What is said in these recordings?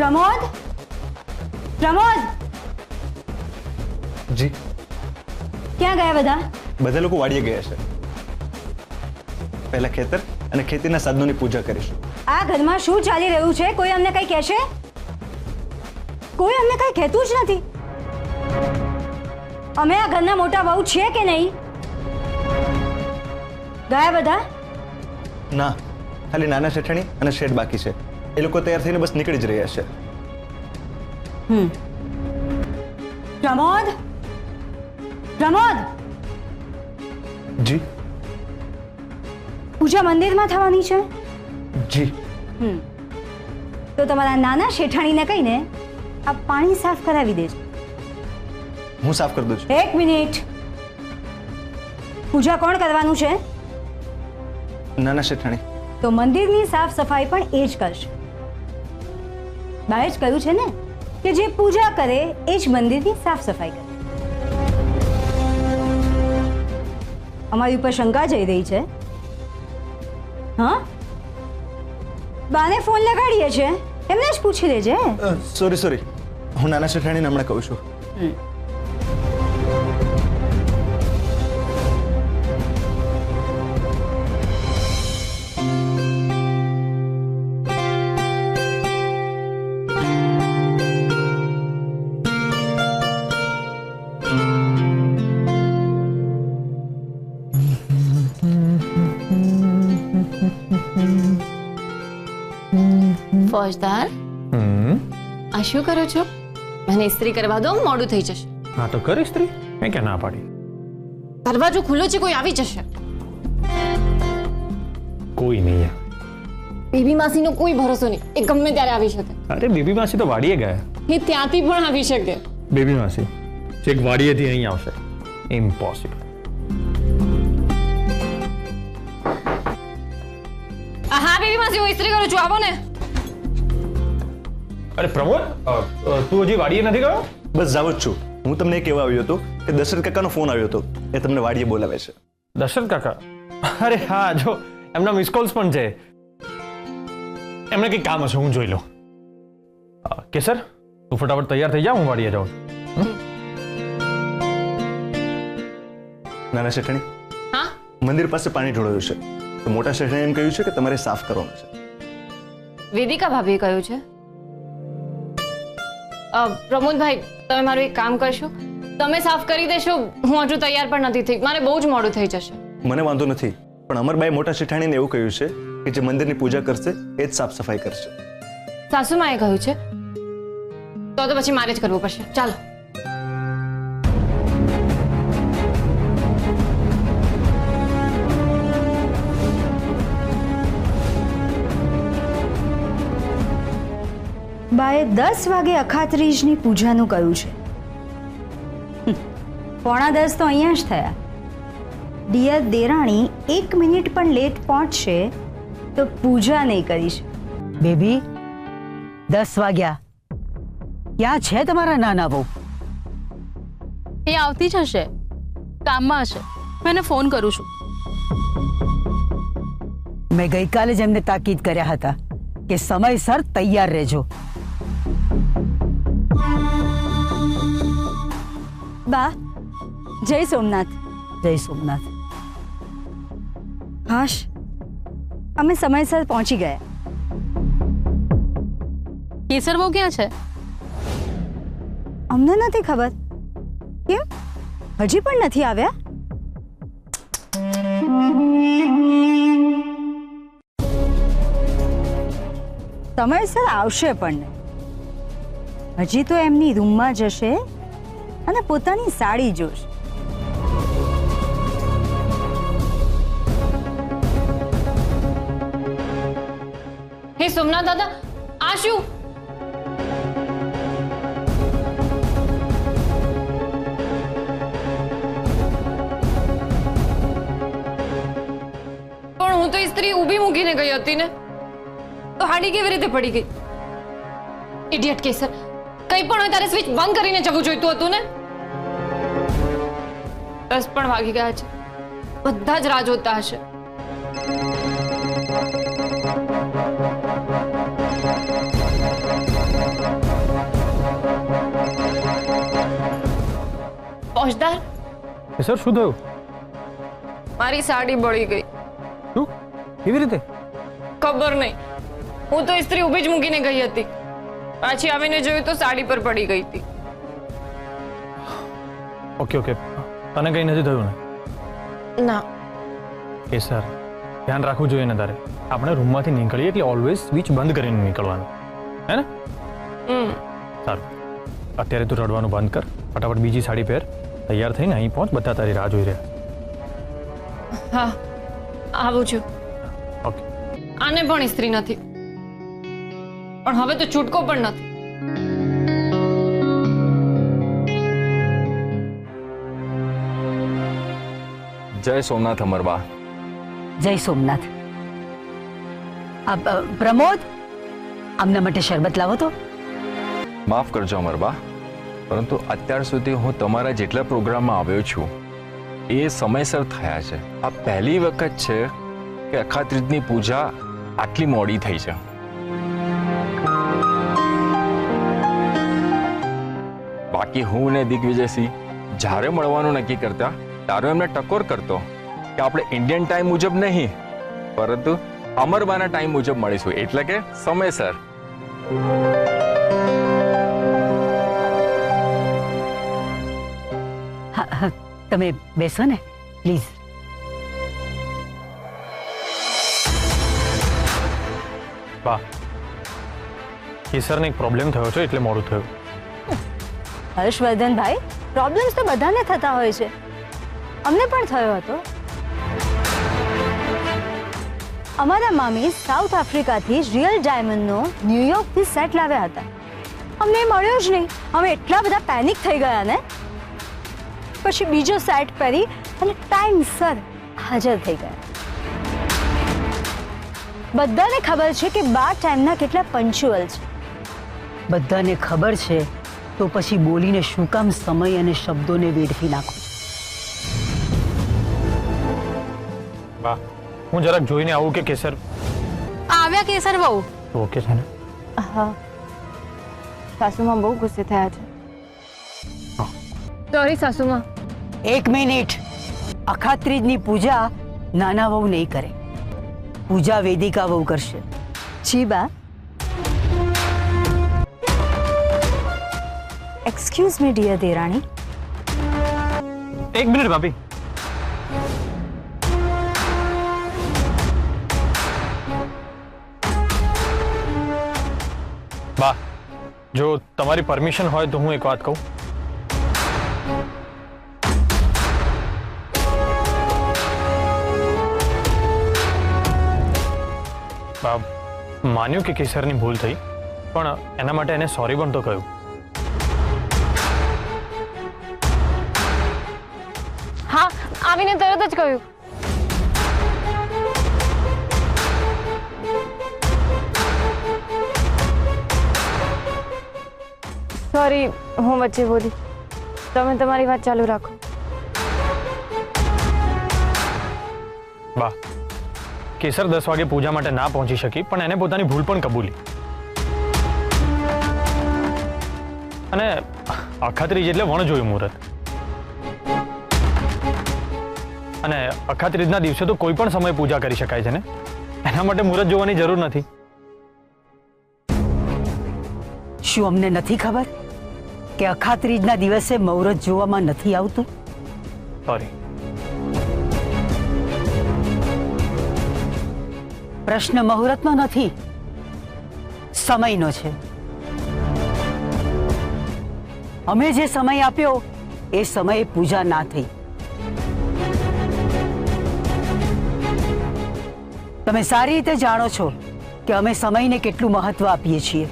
प्रमोद, प्रमोद जी क्या गया બધા? બધા લોકો વાડીએ ગયા છે. પહેલા ખેતર અને ખેતીના સાધનોની પૂજા કરીશું. આ ઘરમાં શું ચાલી રહ્યું છે? કોઈ અમને કંઈ કહેશે? કોઈ અમને કંઈ કહેતું જ નથી. અમે આ ઘરના મોટા બહુ છીએ કે નહીં? ગયા બધા? ના, ખાલી નાના શેઠાણી અને શેઠ બાકી છે. એ લોકો તૈયાર થઈને બસ નીકળી જ રહ્યા છે. પ્રમોદ, પ્રમોદ જી પૂજા મંદિરમાં થવાની છે. જી તો તમારા નાના શેઠાણીને કહીને આ પાણી સાફ કરાવી દેજો. હું સાફ કરી દઉં છું. એક મિનિટ. પૂજા કોણ કરવાનું છે? નાના શેઠાણી. તો મંદિરની સાફ સફાઈ પણ એ જ કરશે. બાએ જ કહ્યું છે ને કે જે પૂજા કરે એ જ મંદિરની સાફ સફાઈ કરે. અમારી ઉપર શંકા જઈ રહી છે. હા, બાને ફોન લગાડીએ છે, એમને જ પૂછી લેજે. સોરી, હું નાના શેઠાણીને હમણાં કહું છું. ફોજદાર, આ શું કરો છો? મને ઇસ્ત્રી કરવા દો, મોડું થઈ જશે. હા તો કર ઇસ્ત્રી, મેં ક્યાં ના પાડી. દરવાજો ખુલ્લો છે, કોઈ આવી જશે. કોઈ નહીં આવે. બેબી માસીનો કોઈ ભરોસો નહીં, એ ગમે ત્યારે આવી શકે. અરે બેબી માસી તો વાડીએ ગયા. એ ત્યાંથી પણ આવી શકે. બેબી માસી છેક વાડીએથી અહીં આવશે. ઇમ્પોસિબલ. હા બેબી માસી, હું ઇસ્ત્રી કરું છું, આવો ને. અરે પ્રમોદ, તું હજી વાડીએ નથી ગયો? બસ જાવ જ છું. હું તમને એ કહેવા આવ્યો હતો કે દશરથ કાકાનો ફોન આવ્યો હતો, એ તમને વાડીએ બોલાવે છે. દશરથ કાકા? અરે હા, જો એમના મિસ કોલ્સ પણ છે. એમને કંઈક કામ હશે, હું જોઈ લઉં. કેસર, તું ફટાફટ તૈયાર થઈ જા, હું વાડીએ જાઉં છું. નાના શેઠાણી, હા, મંદિર પાસે પાણી ઢોળાયું છે, તો મોટા શેઠાણીએ એમ કહ્યું છે કે તમારે સાફ કરવાનું છે. વેદિકા ભાભીએ કહ્યું છે. પ્રમોદભાઈ, તમે મારું એક કામ કરશો, તમે સાફ કરી દેશો. હું હજુ તૈયાર પણ નથી થઈ, મારે બહુ જ મોડું થઈ જશે. મને વાંધો નથી, પણ અમરબાઈ મોટા શેઠાણીને એવું કહ્યું છે કે જે મંદિરની પૂજા કરશે એ જ સાફ સફાઈ કરશે. સાસુમાએ કહ્યું છે તો પછી મારે જ કરવું પડશે. ચાલો. બાએ 10 વાગે અખાત્રીજની પૂજાનું કહ્યું છે. 9:45 તો અહીંયા જ થયા. ડિયર દેરાણી 1 મિનિટ પણ લેટ પહોંચશે તો પૂજા નહીં કરીશ. બેબી 10 વાગ્યા. ક્યાં છે તમારા નાના બહુ? એ આવતી જ હશે, કામમાં હશે. મેં એને ફોન કરું છું. મેં ગઈકાલે જ એમને તાકીદ કર્યા હતા કે સમયસર તૈયાર રહેજો. બા, જય સોમનાથ. જય સોમનાથ. હાશ, અમે સમયસર પહોંચી ગયા. કેસર બહુ ક્યાં છે? અમને નથી ખબર. કેમ હજી પણ નથી આવ્યા? સમયસર આવશે પણ નહીં. હજી તો એમની રૂમમાં જશે અને પોતાની સાડી જોશે. હે સોમનાથ દાદા, આ શું? પણ હું તો ઇસ્ત્રી ઊભી મૂકીને ગઈ હતી ને, તો હાડી કેવી રીતે પડી ગઈ? ઇડિયટ કેસર, કંઈ પણ હોય તારે સ્વિચ બંધ કરીને જવું જોઈતું હતું ને. 10 પણ વાગી ગયા છે, બધા જ રાહ જોતા હશે. ફોજદાર, કેસર શું થયું? મારી સાડી બળી ગઈ. શું? કેવી રીતે? ખબર નહીં, હું તો ઇસ્ત્રી ઊભી જ મૂકીને ગઈ હતી. પાછી આવીને જોયું તો સાડી પર પડી ગઈ હતી. ઓકે ઓકે, તને કંઈ નથી થયું ને? ના. કેસર, ધ્યાન રાખવું જોઈએ ને તારે. આપણે રૂમમાંથી નીકળીએ એટલે ઓલવેઝ સ્વિચ બંધ કરીને નીકળવાનું, હે ને? સારું, અત્યારે તું રડવાનું બંધ કર, ફટાફટ બીજી સાડી પહેર, તૈયાર થઈને અહીં પહોંચ, બધા તારી રાહ જોઈ રહ્યા. હા, આવું છું. ઓકે. આને પણ ઇસ્ત્રી નથી, પણ હવે તો છૂટકો પણ નથી. જય સોમનાથ અમરબા. જય સોમનાથ. પ્રમોદ, આમના માટે શરબત લાવો તો. માફ કરજો અમરબા, પરંતુ અત્યાર સુધી હું તમારા જેટલા પ્રોગ્રામમાં આવ્યો છું એ સમયસર થયા છે. આ પહેલી વખત છે કે અખાત્રીજની પૂજા આટલી મોડી થઈ છે. બાકી હું ને દિગ્વિજયસિંહ જ્યારે મળવાનું નક્કી કરતા ત્યારે એમને ટકોર કરતો કે આપણે ઇન્ડિયન ટાઈમ મુજબ નહીં પરંતુ અમરબાના ટાઈમ મુજબ મળીશું, એટલે કે સમયસર. હા, તમે બેસો ને પ્લીઝ. વાહ, કેસરને એક પ્રોબ્લેમ થયો છે એટલે મોડું થયું. હર્ષવર્ધનભાઈ, પ્રોબ્લેમ્સ તો બધાને થતા હોય છે, અમને પણ થયો હતો. અમારા મામી સાઉથ આફ્રિકાથી રિયલ ડાયમંડનો ન્યુયોર્કથી સેટ લાવ્યા હતા. અમને મળ્યો જ નહીં. અમે એટલા બધા પેનિક થઈ ગયા ને, પછી બીજો સેટ પહેરી અને ટાઈમસર હાજર થઈ ગયા. બધાને ખબર છે કે બા ટાઈમના કેટલા પંચ્યુઅલ છે. બધાને ખબર છે તો પછી બોલીને શું કામ સમય અને શબ્દોને વેડફી નાખો? વાહ, હું જરાક જોઈને આવું કે કેસર આવ્યા કેસર વહુ. ઓકે છે ને? હા, સાસુમાં બહુ ગુસ્સે થયા છે. સોરી સાસુમાં. એક મિનિટ. અખાત્રીજની પૂજા નાના વહુ નહીં કરે, પૂજા વેદિકા વહુ કરશે. જી બા. એક્સક્યુઝ મી ડિયર દેરાણી. એક મિનિટ ભાભી. બા, જો તમારી પરમિશન હોય તો હું એક વાત કહું. બા, માન્યું કે કેસરની ભૂલ થઈ, પણ એના માટે એને સોરી પણ તો કહ્યું. હા, આવીને તરત જ કહ્યું. સોરી, હું વચ્ચે બોલી. તમે તમારી વાત ચાલુ રાખો. બા, કેસર 10 વાગે પૂજા માટે ના પહોંચી શકી, પણ એને પોતાની ભૂલ પણ કબૂલી. અને અખાત્રીજ એટલે વણ જોયું મુહૂર્ત. અને અખાત્રીજના દિવસે તો કોઈ પણ સમય પૂજા કરી શકાય છે ને, એના માટે મુહૂર્ત જોવાની જરૂર નથી. શું અમને નથી ખબર કે અખાત્રીજના દિવસે મુહૂર્ત જોવામાં નથી આવતું? સોરી. પ્રશ્ન મુહૂર્તનો નથી, સમયનો છે. અમે જે સમય આપ્યો એ સમયે પૂજા ના થઈ. તમે સારી રીતે જાણો છો કે અમે સમયને કેટલું મહત્વ આપીએ છીએ.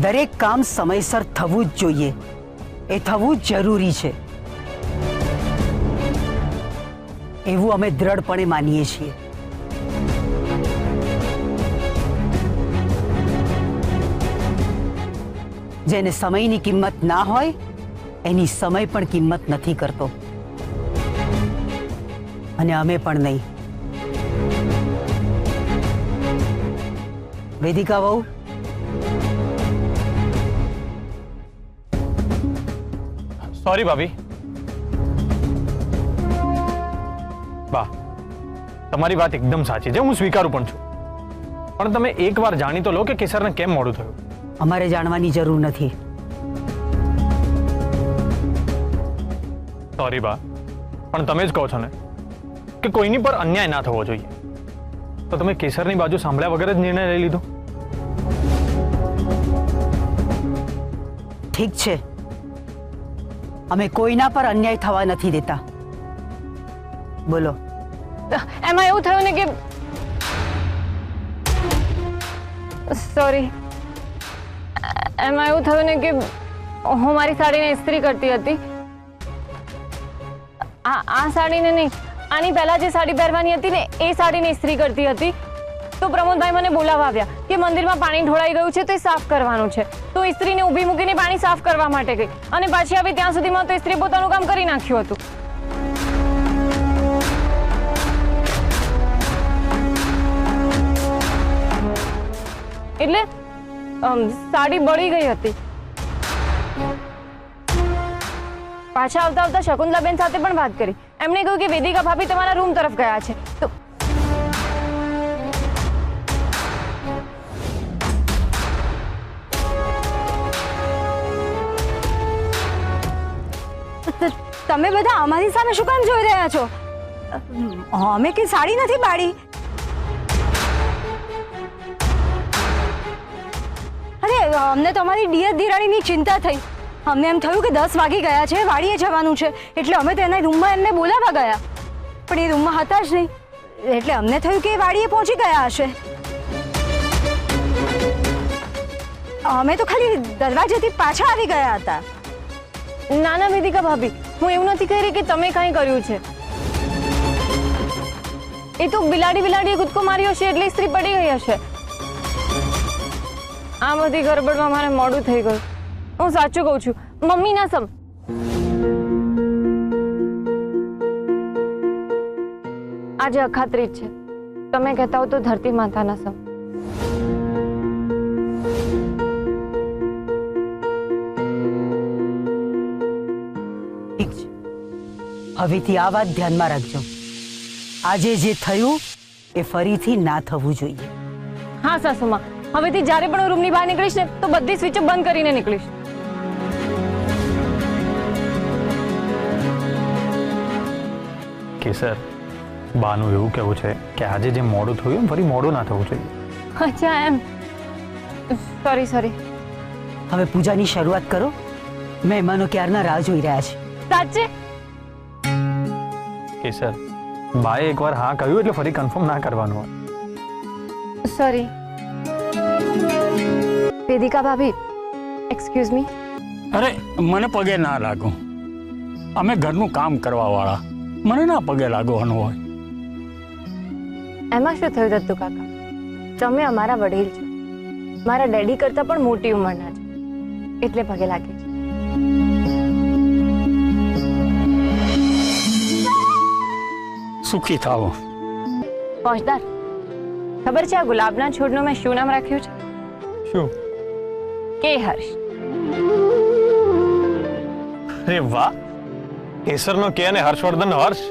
દરેક કામ સમયસર થવું જ જોઈએ, એ થવું જ જરૂરી છે, એવું અમે દ્રઢપણે માનીએ છીએ. જેને સમયની કિંમત ના હોય એની સમય પણ કિંમત નથી કરતો, અને અમે પણ નહીં. વેદિકા વહુ, સોરી ભાભી. બા, તમારી વાત એકદમ સાચી છે, હું સ્વીકારું પણ છું. પણ તમે એકવાર જાણી તો લો કે કેસરને કેમ મોડું થયું. અમારે જાણવાની જરૂર નથી. સોરી બા, પણ તમે જ કહો છો ને કે કોઈની પર અન્યાય ના થવો જોઈએ, તો તમે કેસરની બાજુ સાંભળ્યા વગર જ નિર્ણય લઈ લીધો. ઠીક છે, અમે કોઈના પર અન્યાય થવા નથી દેતા. બોલો. એમાં એવું થયું ને કે સોરી, એમાં એવું થયું ને કે હું મારી સાડીને ઇસ્ત્રી કરતી હતી. આ સાડીને નહીં, આની પહેલા જે સાડી પહેરવાની હતી ને એ સાડીને ઇસ્ત્રી કરતી હતી. તો પ્રમોદભાઈ મને બોલાવવા આવ્યા કે મંદિરમાં પાણી ઢોળાઈ ગયું છે તો એ સાફ કરવાનું છે. તો ઇસ્ત્રીને ઊભી મૂકીને પાણી સાફ કરવા માટે ગઈ અને પાછી આવી ત્યાં સુધીમાં તો ઇસ્ત્રી પોતાનું કામ કરી નાખ્યું હતું. એટલે સાડી બળી ગઈ હતી. પાછા આવતા આવતા શકુંતલાબેન સાથે પણ વાત કરી. એમણે કહ્યું કે વેદિકા ભાભી તમારા રૂમ તરફ ગયા છે. તો તમે બધા અમારી સામે શું કામ જોઈ રહ્યા છો? અમે કે સાડી નથી બાળી. અરે અમને તમારી ડિયર દિરાણીની ચિંતા થઈ. અમને એમ થયું કે 10 વાગી ગયા છે, વાડીએ જવાનું છે, એટલે અમે તો એના રૂમમાં એમને બોલાવવા ગયા. પણ એ રૂમમાં હતા જ નહીં, એટલે અમને થયું કે એ વાડીએ પહોંચી ગયા હશે. અમે તો ખાલી દરવાજેથી પાછા આવી ગયા હતા. ના ના વેદિકા ભાભી, હું એવું નથી કહી રહી કે તમે કંઈ કર્યું છે. એ તો બિલાડીએ કૂદકો માર્યો હશે એટલે ઇસ્ત્રી પડી ગઈ હશે. આ બધી ગરબડમાં મારે મોડું થઈ ગયું. હું સાચું કહું છું, મમ્મી ના સમ. આજે અખાત્રીજ છે, તમે કહેતા હો તો ધરતી માતાના સમ. ઠીક છે, હવેથી આ વાત ધ્યાનમાં રાખજો. આજે જે થયું એ ફરીથી ના થવું જોઈએ. હા સાસુમાં, હવેથી જ્યારે પણ હું રૂમની બહાર નીકળીશ ને તો બધી સ્વિચો બંધ કરીને નીકળીશ. કેસર, બાનું એવું કહેવું છે કે આજે જે મોડું થયું ફરી મોડું ના થવું જોઈએ. અચ્છા એમ. સોરી. હવે પૂજાની શરૂઆત કરો. મહેમાનો ક્યારના રાહ જોઈ રહ્યા છે. સાચે? કેસર, બાએ એકવાર હા કહ્યું એટલે ફરી કન્ફર્મ ના કરવાનું હોય. સોરી. વેદિકા ભાભી, એક્સક્યુઝ મી. અરે મને પગે ના લાગો, અમે ઘરનું કામ કરવા વાળા, મને ના પગે લાગવાનું હોય. એમાં શું થયું દત્તુ કાકા? તમે અમારા વડીલ છો, મારા ડેડી કરતા પણ મોટી ઉંમરના છો, એટલે પગે લાગે છે. સુખી થાઓ. પહોંચદાર, ખબર છે આ ગુલાબના છોડનું મેં શું નામ રાખ્યું છે? શું? કે હર્ષ. અરે વાહ, કેસરનો કે અને હર્ષવર્ધનનો હર્ષ.